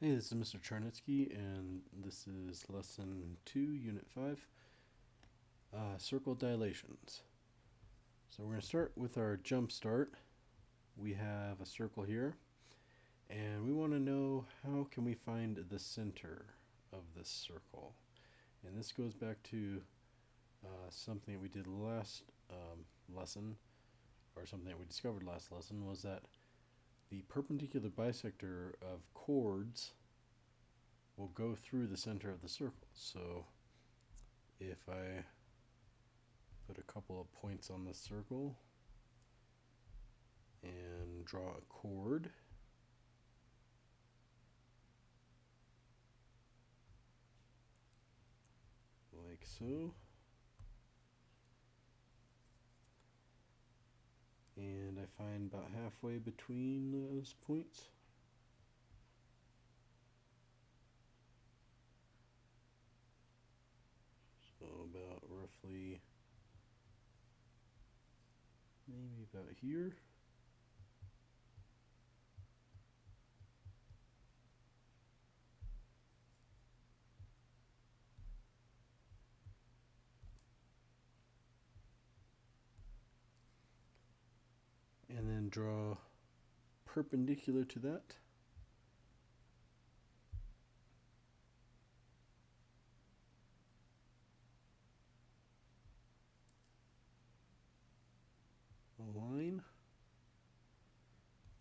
Hey, this is Mr. Charnitsky, and this is Lesson 2, Unit 5, Circle Dilations. So we're going to start with our jump start. We have a circle here, and we want to know how can we find the center of this circle. And this goes back to something that we did last lesson, or something that we discovered last lesson, was that the perpendicular bisector of chords will go through the center of the circle. So if I put a couple of points on the circle and draw a chord, like so, and I find about halfway between those points. So about roughly, maybe about here. And then draw perpendicular to that. A line.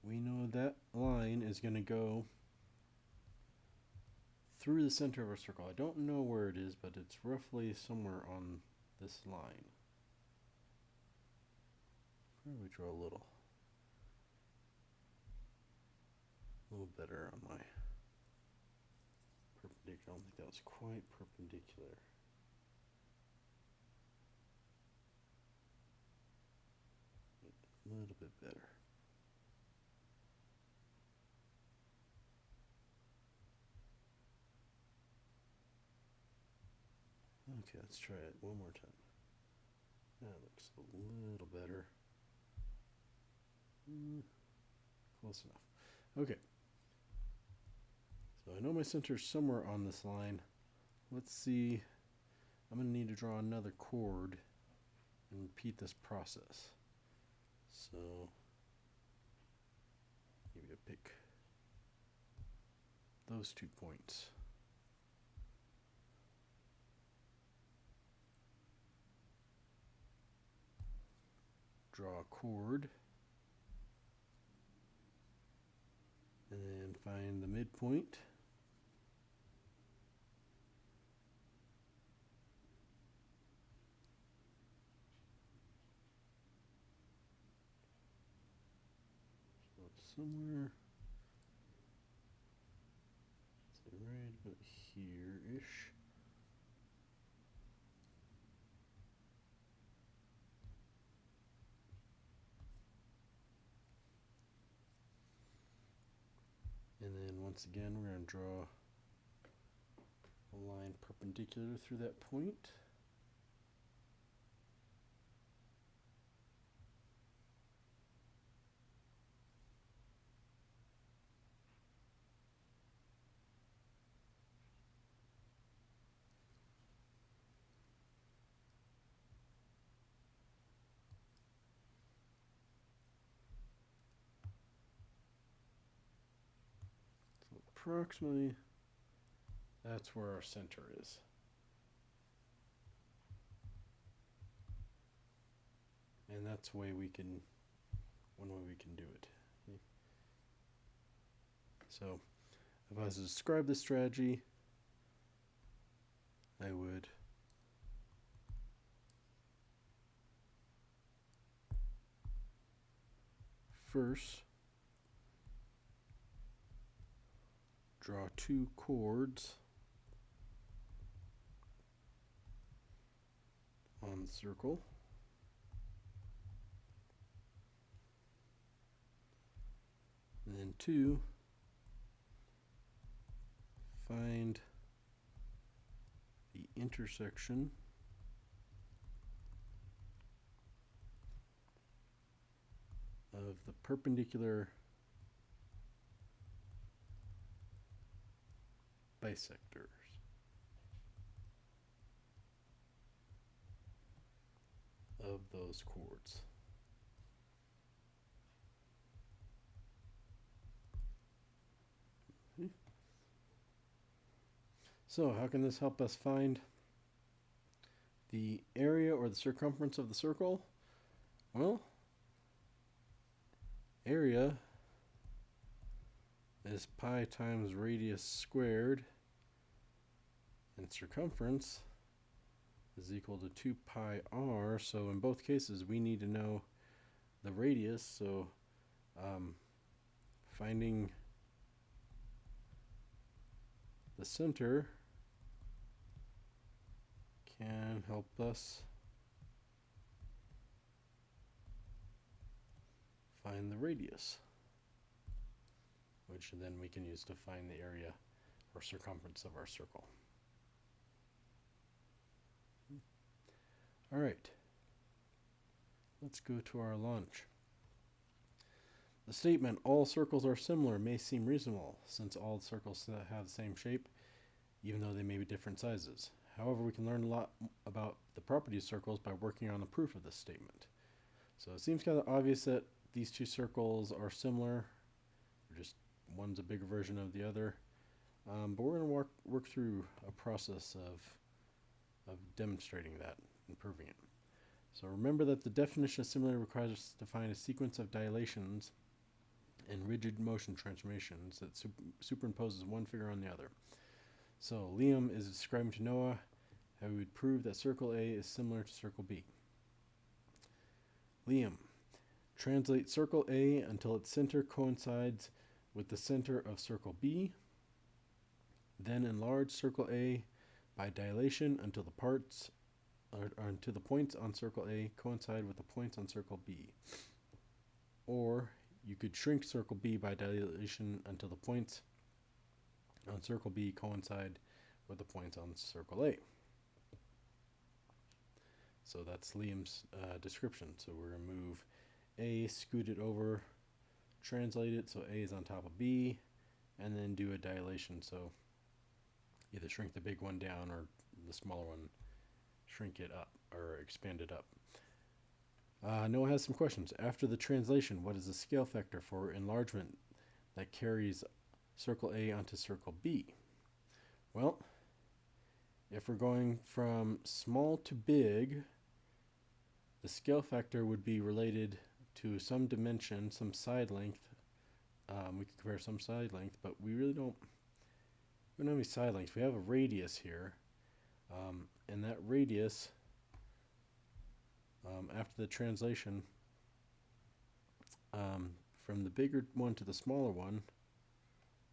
We know that line is going to go through the center of our circle. I don't know where it is, but it's roughly somewhere on this line. Probably draw a little better on my perpendicular. I don't think that was quite perpendicular. A little bit better. Okay, let's try it one more time. That looks a little better. Close enough. Okay. So I know my center is somewhere on this line. Let's see. I'm going to need to draw another chord and repeat this process. So maybe I pick those 2 points. Draw a chord. And then find the midpoint. So somewhere, say right about here-ish. And then once again, we're going to draw a line perpendicular through that point. So approximately, that's where our center is. And that's one way we can do it. Okay. So if I was to describe this strategy, I would first draw 2 chords on the circle. And then 2, find the intersection of the perpendicular bisectors of those chords. So how can this help us find the area or the circumference of the circle? Well, area is pi times radius squared, and circumference is equal to 2 pi r. So in both cases we need to know the radius, so finding the center can help us find the radius, which then we can use to find the area or circumference of our circle. All right, let's go to our lunch. The statement, all circles are similar, may seem reasonable, since all circles have the same shape, even though they may be different sizes. However, we can learn a lot about the properties of circles by working on the proof of this statement. So it seems kind of obvious that these two circles are similar, just one's a bigger version of the other. But we're going to work through a process of demonstrating that and proving it. So remember that the definition of similarity requires us to find a sequence of dilations and rigid motion transformations that superimposes one figure on the other. So Liam is describing to Noah how we would prove that circle A is similar to circle B. Liam, translate circle A until its center coincides with the center of circle B. Then enlarge circle A by dilation until the parts or until the points on circle A coincide with the points on circle B. Or you could shrink circle B by dilation until the points on circle B coincide with the points on circle A. So that's Liam's description. So we're going to move A, scoot it over, translate it so A is on top of B, and then do a dilation. So either shrink the big one down or the smaller one, shrink it up or expand it up. Noah has some questions. After the translation, what is the scale factor for enlargement that carries circle A onto circle B? Well, if we're going from small to big, the scale factor would be related to some dimension, some side length. We can compare some side length, but we don't have any side lengths. We have a radius here, and that radius, after the translation, from the bigger one to the smaller one.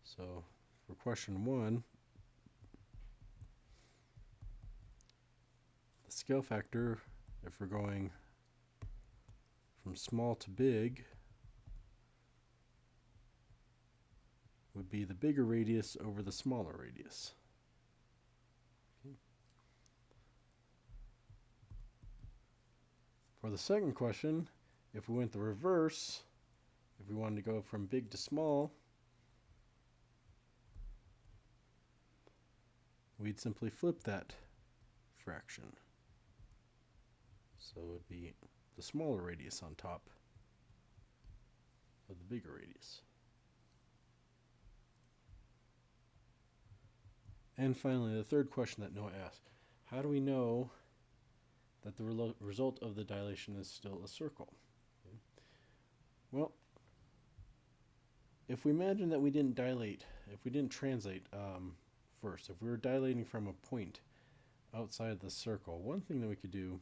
So for question 1, the scale factor, if we're going from small to big, would be the bigger radius over the smaller radius. Okay. For the second question, if we went the reverse, if we wanted to go from big to small, we'd simply flip that fraction. So it would be the smaller radius on top of the bigger radius. And finally, the third question that Noah asked, how do we know that the result of the dilation is still a circle? Okay. Well, if we imagine that we didn't dilate, if we didn't translate first, if we were dilating from a point outside the circle, one thing that we could do,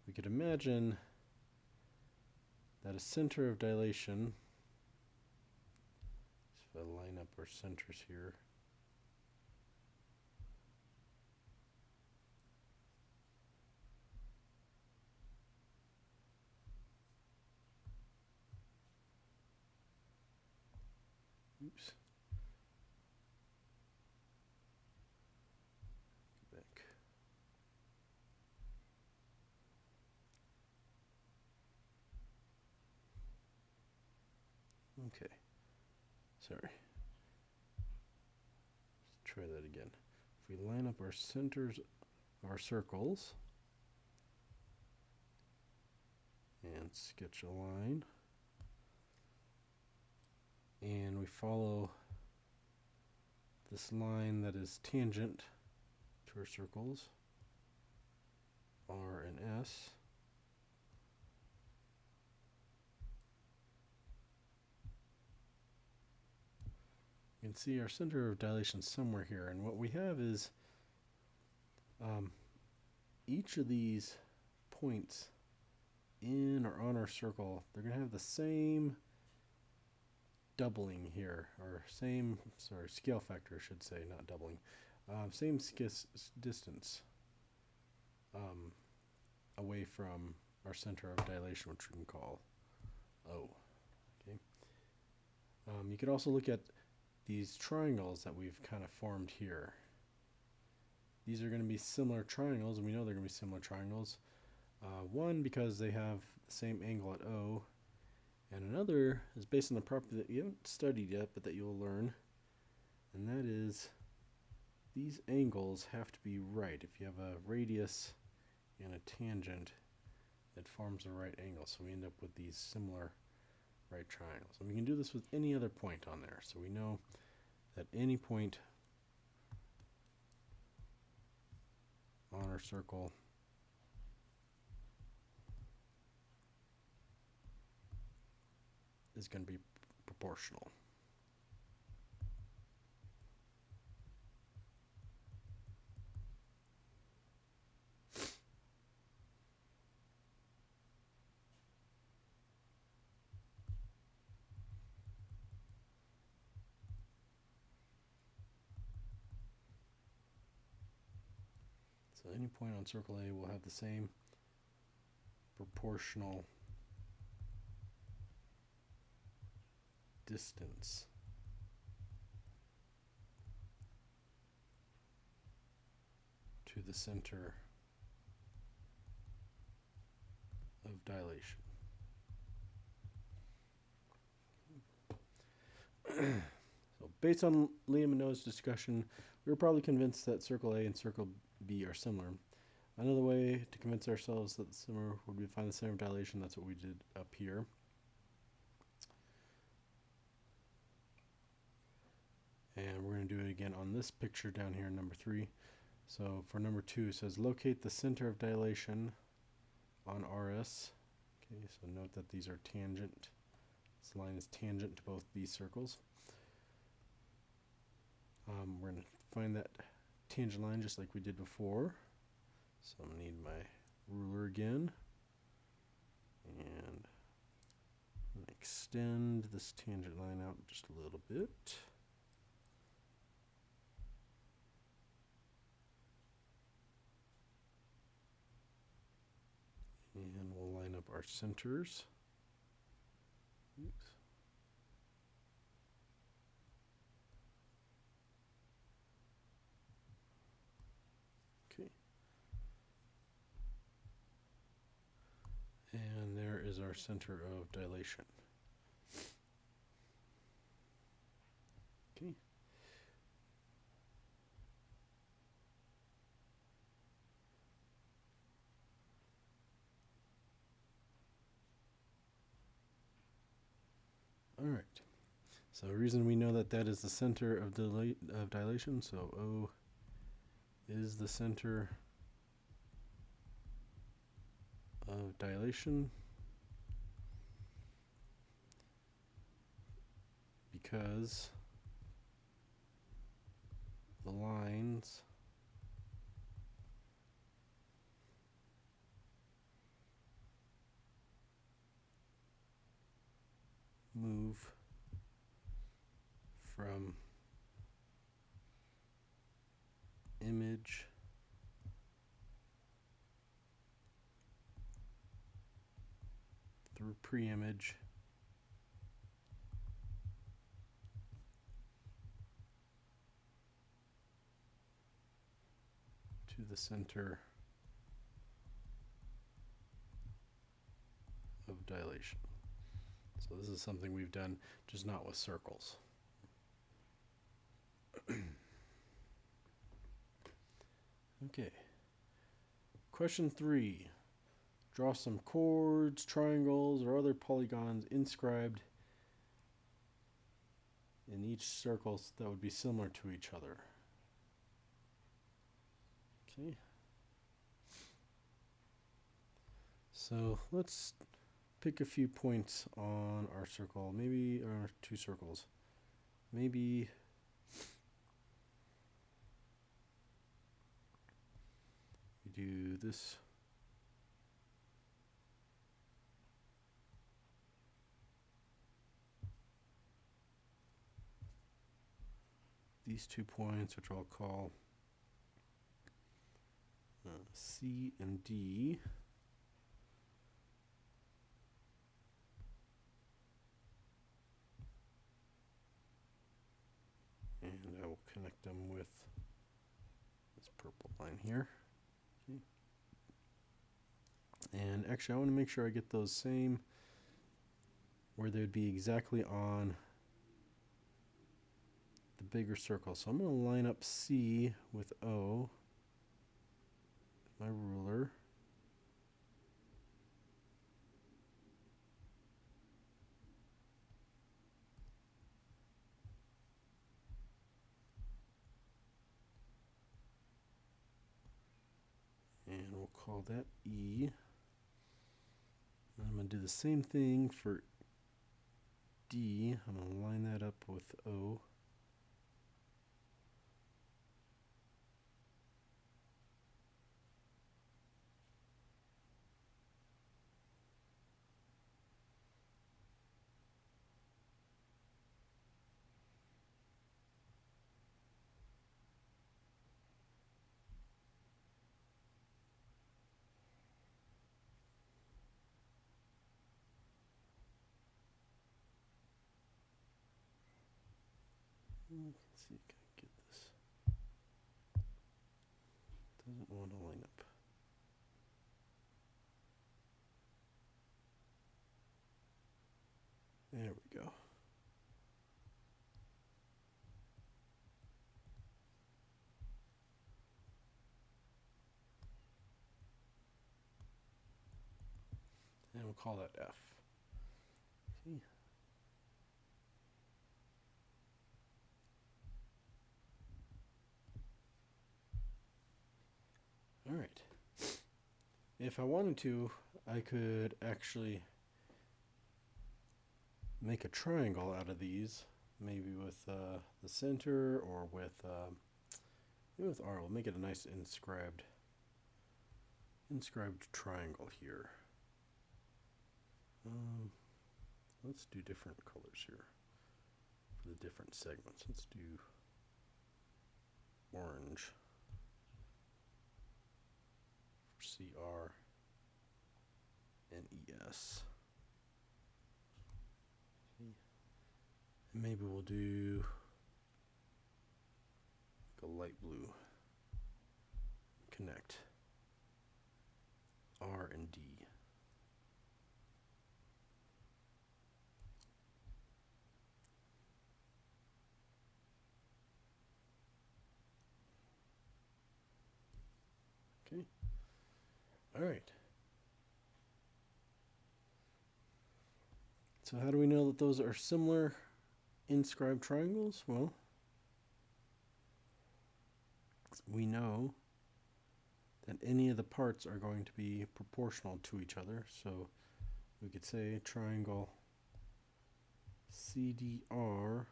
we could imagine that a center of dilation, if I line up our centers here, oops, back. Okay, sorry. try that again. If we line up our centers of our circles and sketch a line, and we follow this line that is tangent to our circles, R and S, you can see our center of dilation somewhere here, and what we have is each of these points in or on our circle, they're going to have the same doubling here, or same, scale factor, I should say, not doubling, same distance away from our center of dilation, which we can call O. Okay. You could also look at these triangles that we've kind of formed here. These are going to be similar triangles, and we know they're going to be similar triangles. One, because they have the same angle at O, and another is based on the property that you haven't studied yet, but that you'll learn, and that is these angles have to be right. If you have a radius and a tangent, it forms the right angle, so we end up with these similar right triangles. And we can do this with any other point on there, so we know that any point on our circle is going to be proportional. So any point on circle A will have the same proportional distance to the center of dilation. So based on Liam and Noah's discussion, we were probably convinced that circle A and circle B are similar. Another way to convince ourselves that it's similar would be to find the center of dilation. That's what we did up here. And we're going to do it again on this picture down here in number 3. So for number 2, it says locate the center of dilation on RS. Okay, so note that these are tangent. This line is tangent to both these circles. We're going to find that tangent line just like we did before. So I'm going to need my ruler again. And I'm going to extend this tangent line out just a little bit. And we'll line up our centers. Oops. Okay. And there is our center of dilation. Okay. All right. So the reason we know that that is the center of dilation, so O is the center of dilation because the lines move from image through pre-image to the center of dilation. So this is something we've done, just not with circles. Okay. Question 3. Draw some chords, triangles, or other polygons inscribed in each circle that would be similar to each other. Okay. So let's pick a few points on our circle, maybe our 2 circles. Maybe we do this. These 2 points, which I'll call C and D. And I will connect them with this purple line here. Okay. And actually I want to make sure I get those same where they'd be exactly on the bigger circle. So I'm going to line up C with O with my ruler. And we'll call that E. And I'm going to do the same thing for D. I'm going to line that up with O. Let's see, can I get this? Doesn't want to line up. There we go. And we'll call that F. Okay. All right. If I wanted to, I could actually make a triangle out of these, maybe with the center or with maybe with R. We'll make it a nice inscribed triangle here. Let's do different colors here for the different segments. Let's do orange for CR and ES. And maybe we'll do like a light blue. Connect R and D. Okay. All right. So how do we know that those are similar inscribed triangles? Well, we know that any of the parts are going to be proportional to each other. So we could say triangle CDR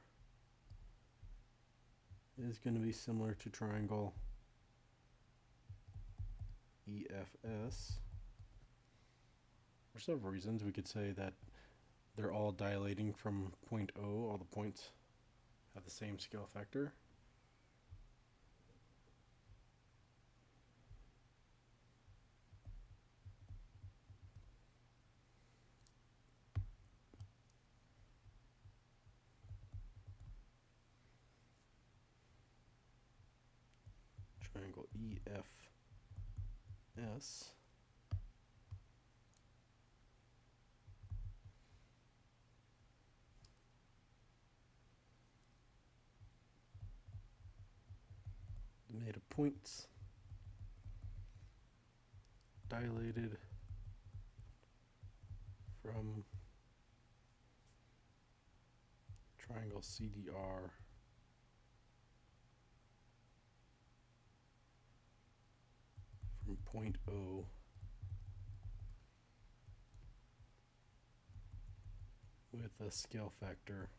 is going to be similar to triangle EFS. For several reasons, we could say that they're all dilating from point O. All the points have the same scale factor. Triangle EFS made of points dilated from triangle CDR from point O with a scale factor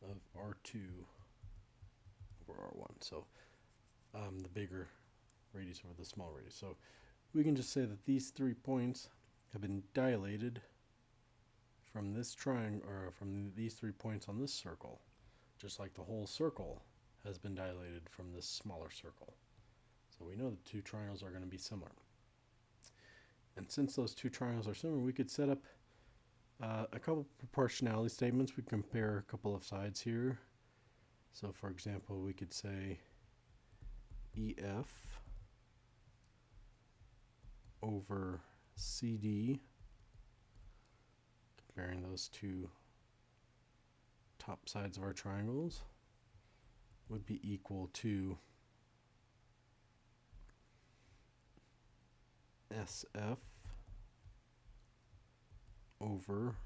of R2 over R1. So the bigger radius over the small radius. So we can just say that these 3 points have been dilated from this triangle, or from these 3 points on this circle, just like the whole circle has been dilated from this smaller circle. So we know the 2 triangles are going to be similar. And since those 2 triangles are similar, we could set up a couple proportionality statements. We compare a couple of sides here. So for example, we could say EF over CD, comparing those 2 top sides of our triangles, would be equal to SF over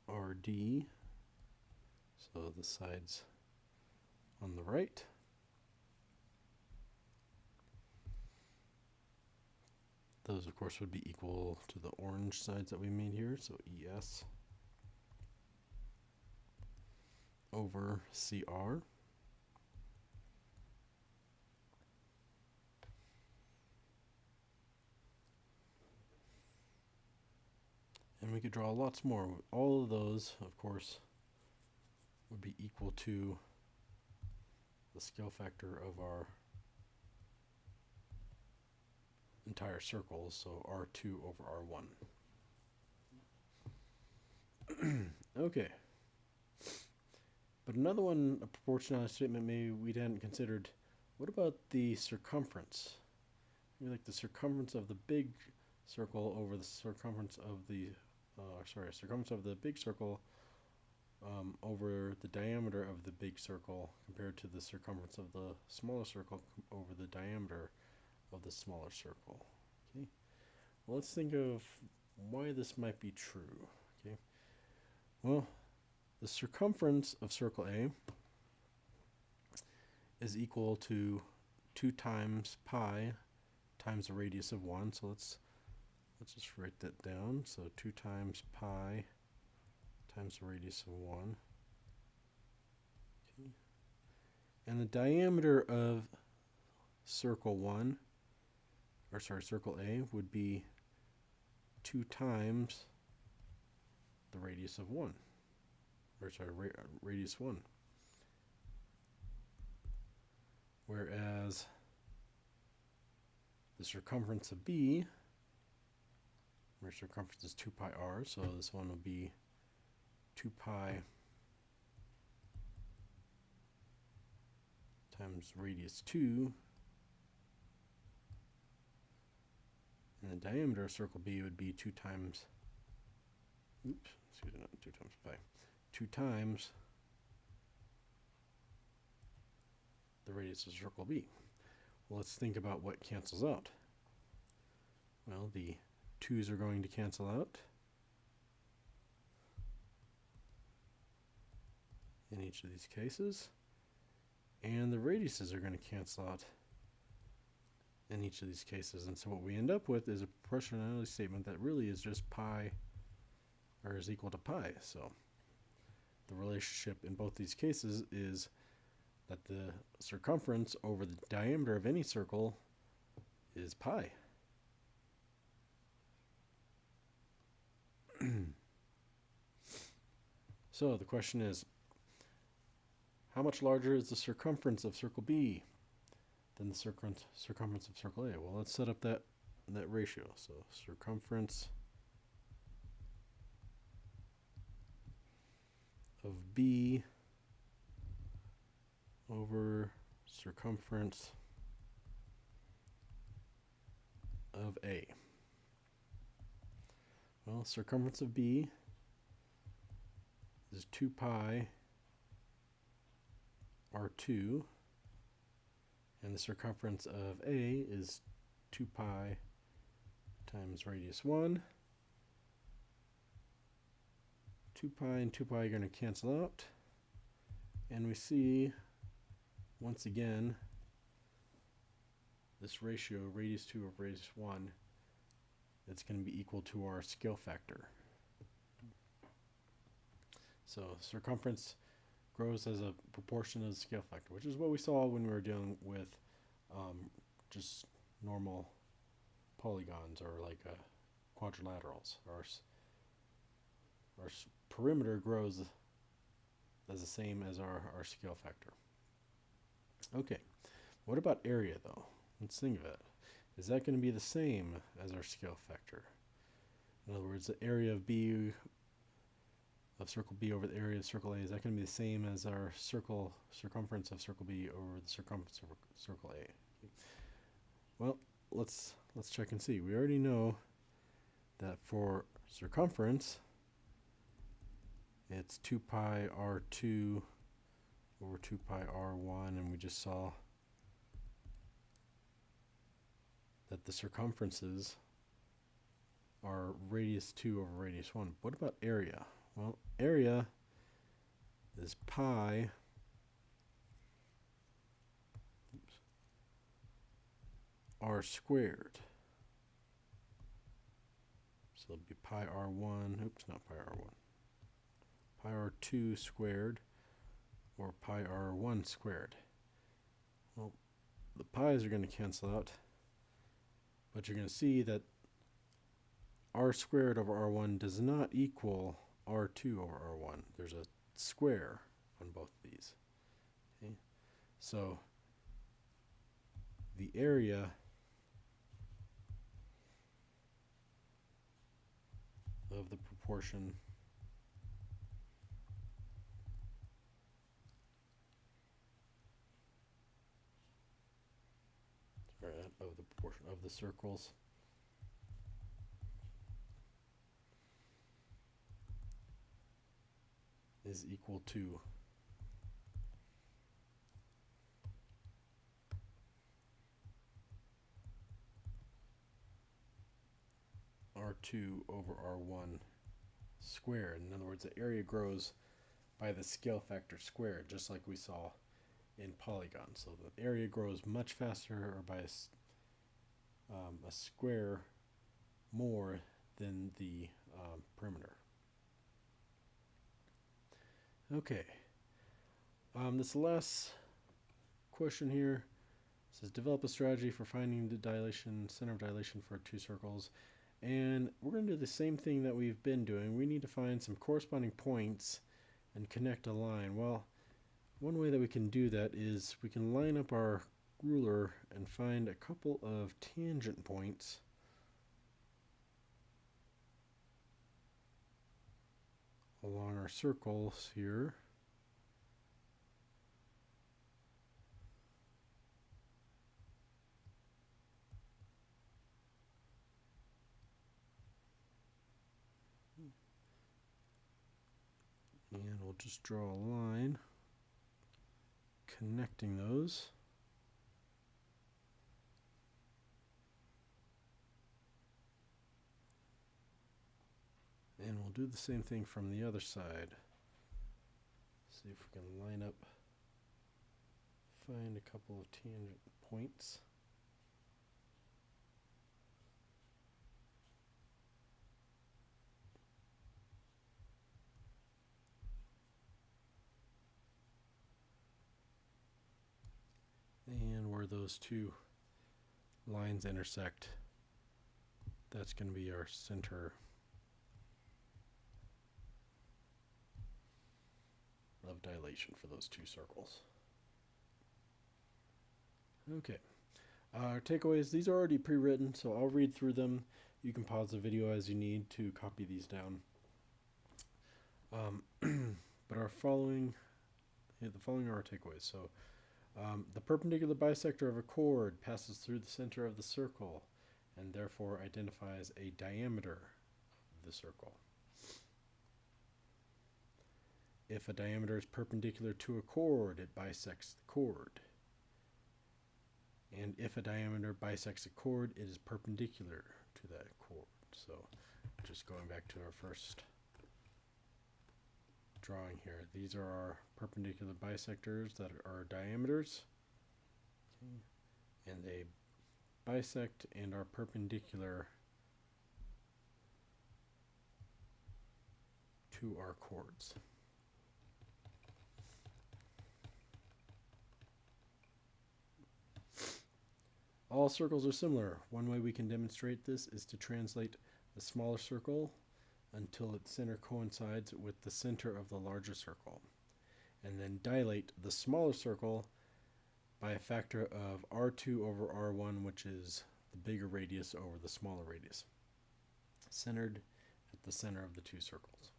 RD, so the sides on the right, those of course would be equal to the orange sides that we made here, so ES over CR. And we could draw lots more. All of those, of course, would be equal to the scale factor of our entire circle, so R2 over R1. Okay. But another one, a proportionality statement maybe we hadn't considered. What about the circumference? Maybe like the circumference of the big circle over the circumference of the circumference of the big circle over the diameter of the big circle compared to the circumference of the smaller circle over the diameter of the smaller circle. Okay, well, let's think of why this might be true. Okay, well, the circumference of circle A is equal to 2 times pi times the radius of 1. So let's just write that down. So 2 times pi times the radius of 1. Okay. And the diameter of circle A would be 2 times the radius of 1. Radius 1. Whereas the circumference of B, where circumference is 2 pi r, so this one will be 2 pi times radius 2, and the diameter of circle B would be 2 times, not 2 times pi, 2 times the radius of circle B. Well, let's think about what cancels out. Well, the 2's are going to cancel out in each of these cases, and the radiuses are going to cancel out in each of these cases. And so what we end up with is a proportionality statement that really is just pi, or is equal to pi. So the relationship in both these cases is that the circumference over the diameter of any circle is pi. So the question is, how much larger is the circumference of circle B than the circumference of circle A? Well, let's set up that ratio. So circumference of B over circumference of A. Well, circumference of B is 2 pi r2, and the circumference of A is 2 pi times radius 1. 2 pi and 2 pi are going to cancel out, and we see once again this ratio, radius 2 over radius 1, it's going to be equal to our scale factor. So circumference grows as a proportion of the scale factor, which is what we saw when we were dealing with just normal polygons or like quadrilaterals. Our perimeter grows as the same as our scale factor. Okay, what about area though? Let's think of it. Is that going to be the same as our scale factor? In other words, the area of B of circle B over the area of circle A, is that going to be the same as our circumference of circle B over the circumference of circle A? Well, let's check and see. We already know that for circumference, it's 2 pi r2 over 2 pi r1, and we just saw that the circumferences are radius 2 over radius 1. What about area? Well, area is pi r squared. So it'll be pi r1, oops, not pi r1, pi r2 squared, or pi r1 squared. Well, the pi's are going to cancel out, but you're going to see that r squared over r1 does not equal r2 over r1. There's a square on both of these. Okay? So the area of the proportion of the circles is equal to r2 over r1 squared. In other words, the area grows by the scale factor squared, just like we saw in polygons. So the area grows much faster, or by a square more than the perimeter. Okay, this is the last question here. It says develop a strategy for finding the center of dilation for two circles. And we're going to do the same thing that we've been doing. We need to find some corresponding points and connect a line. Well, one way that we can do that is we can line up our ruler and find a couple of tangent points along our circles here. And we'll just draw a line connecting those. And we'll do the same thing from the other side. See if we can line up, find a couple of tangent points. And where those two lines intersect, that's going to be our center of dilation for those two circles. Okay, our takeaways, these are already pre-written, so I'll read through them. You can pause the video as you need to copy these down. But the following are our takeaways. So the perpendicular bisector of a chord passes through the center of the circle and therefore identifies a diameter of the circle. if a diameter is perpendicular to a chord, it bisects the chord. And if a diameter bisects a chord, it is perpendicular to that chord. So just going back to our first drawing here, these are our perpendicular bisectors that are diameters. Okay. And they bisect and are perpendicular to our chords. All circles are similar. One way we can demonstrate this is to translate the smaller circle until its center coincides with the center of the larger circle, and then dilate the smaller circle by a factor of R2 over R1, which is the bigger radius over the smaller radius, centered at the center of the two circles.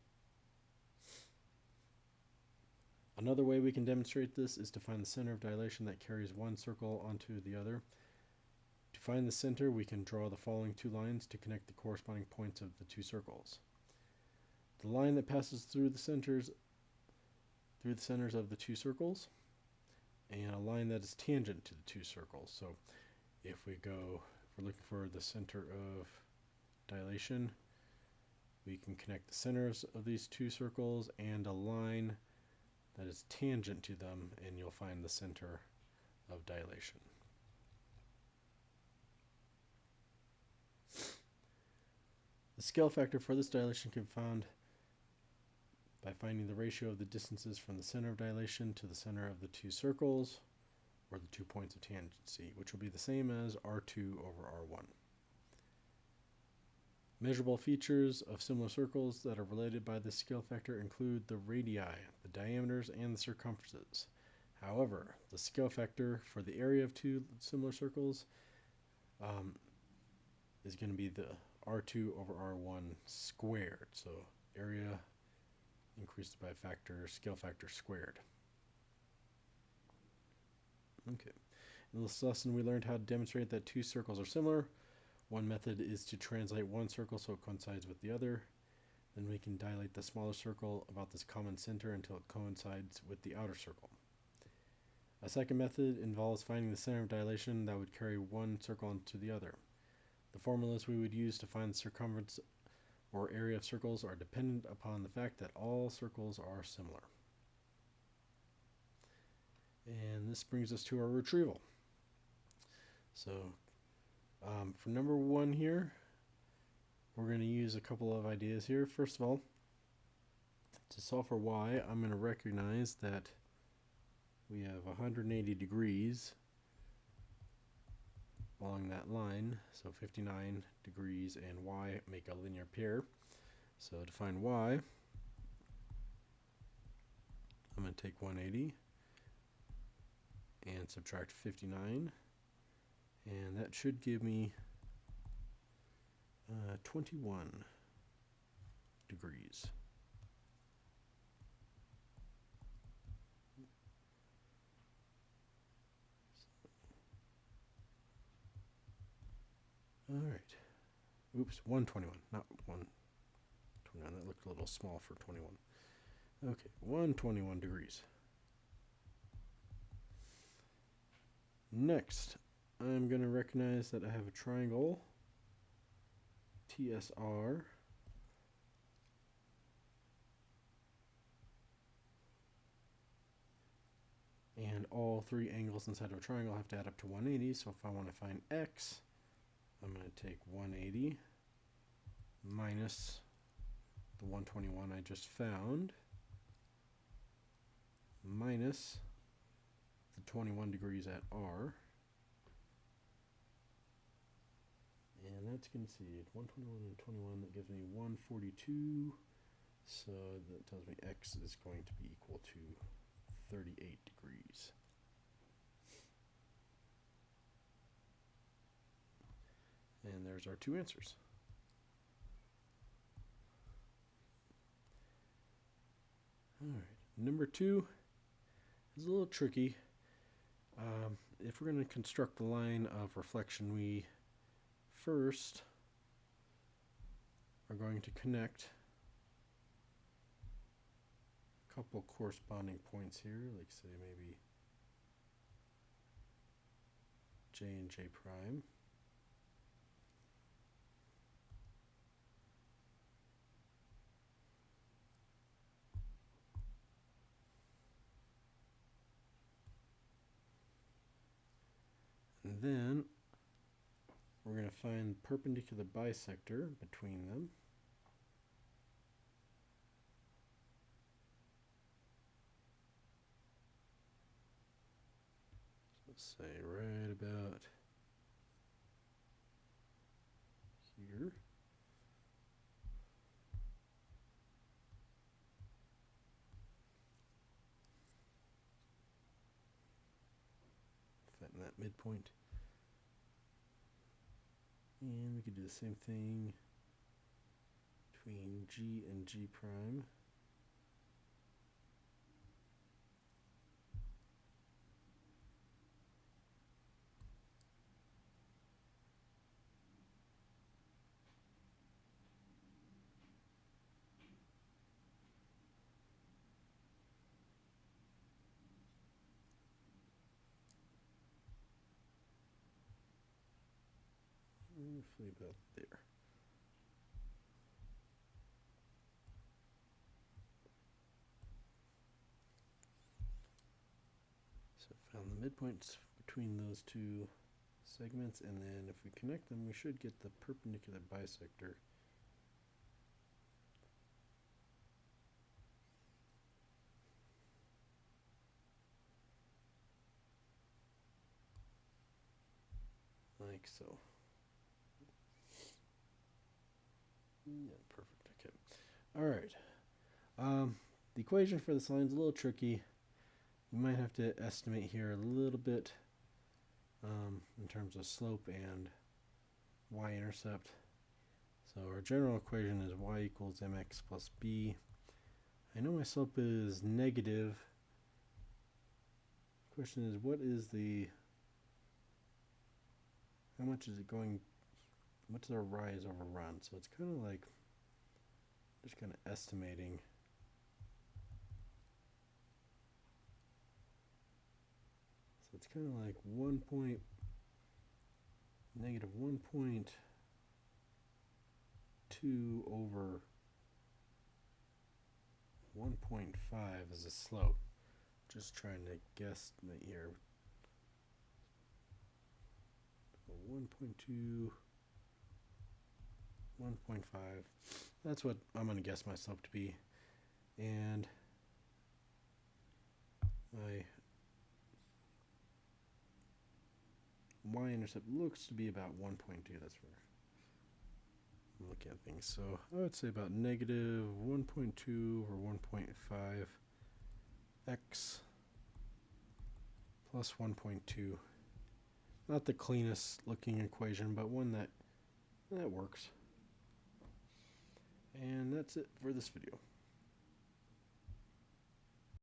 Another way we can demonstrate this is to find the center of dilation that carries one circle onto the other. To find the center, we can draw the following two lines to connect the corresponding points of the two circles. The line that passes through the centers of the two circles, and a line that is tangent to the two circles. So if we're looking for the center of dilation, we can connect the centers of these two circles and a line that is tangent to them, and you'll find the center of dilation. The scale factor for this dilation can be found by finding the ratio of the distances from the center of dilation to the center of the two circles, or the 2 points of tangency, which will be the same as R2 over R1. Measurable features of similar circles that are related by this scale factor include the radii, the diameters, and the circumferences. However, the scale factor for the area of two similar circles is going to be the R2 over R1 squared. So area increased by scale factor squared. Okay. In this lesson, we learned how to demonstrate that two circles are similar. One method is to translate one circle so it coincides with the other. Then we can dilate the smaller circle about this common center until it coincides with the outer circle. A second method involves finding the center of dilation that would carry one circle into the other. The formulas we would use to find the circumference or area of circles are dependent upon the fact that all circles are similar. And this brings us to our retrieval. So for number one here, we're going to use a couple of ideas here. First of all, to solve for y, I'm going to recognize that we have 180 degrees along that line, so 59 degrees and y make a linear pair. So to find y, I'm going to take 180 and subtract 59, and that should give me 21 degrees. All right. Oops, 121, not 121. That looked a little small for 21. Okay, 121 degrees. Next, I'm going to recognize that I have a triangle, TSR, and all three angles inside of a triangle have to add up to 180. So if I want to find x, I'm going to take 180 minus the 121 I just found, minus the 21 degrees at R, and that's concede 121 and 21. That gives me 142. So that tells me x is going to be equal to 38 degrees. And there's our two answers. All right, number two is a little tricky. If we're going to construct the line of reflection, we first are going to connect couple corresponding points here, like say maybe j and j prime. And then we're going to find the perpendicular bisector between them. So let's say right about here. Find that midpoint. And we could do the same thing between G and G prime. Roughly about there. So found the midpoints between those two segments, and then if we connect them, we should get the perpendicular bisector. Like so. Yeah, perfect. Okay. All right. The equation for this line is a little tricky. You might have to estimate here a little bit in terms of slope and y-intercept. So our general equation is y equals mx plus b. I know my slope is negative. Question is, what is the, how much is it going, what's our rise over run? So it's kind of like, just kind of estimating. So it's kind of like negative 1.2 over 1.5 is a slope. Just trying to guesstimate here. So 1.2, 1.5. That's what I'm going to guess my slope to be. And my y-intercept looks to be about 1.2. That's where I'm looking at things. So I would say about negative 1.2 over 1.5 x plus 1.2. Not the cleanest looking equation, but one that works. And that's it for this video.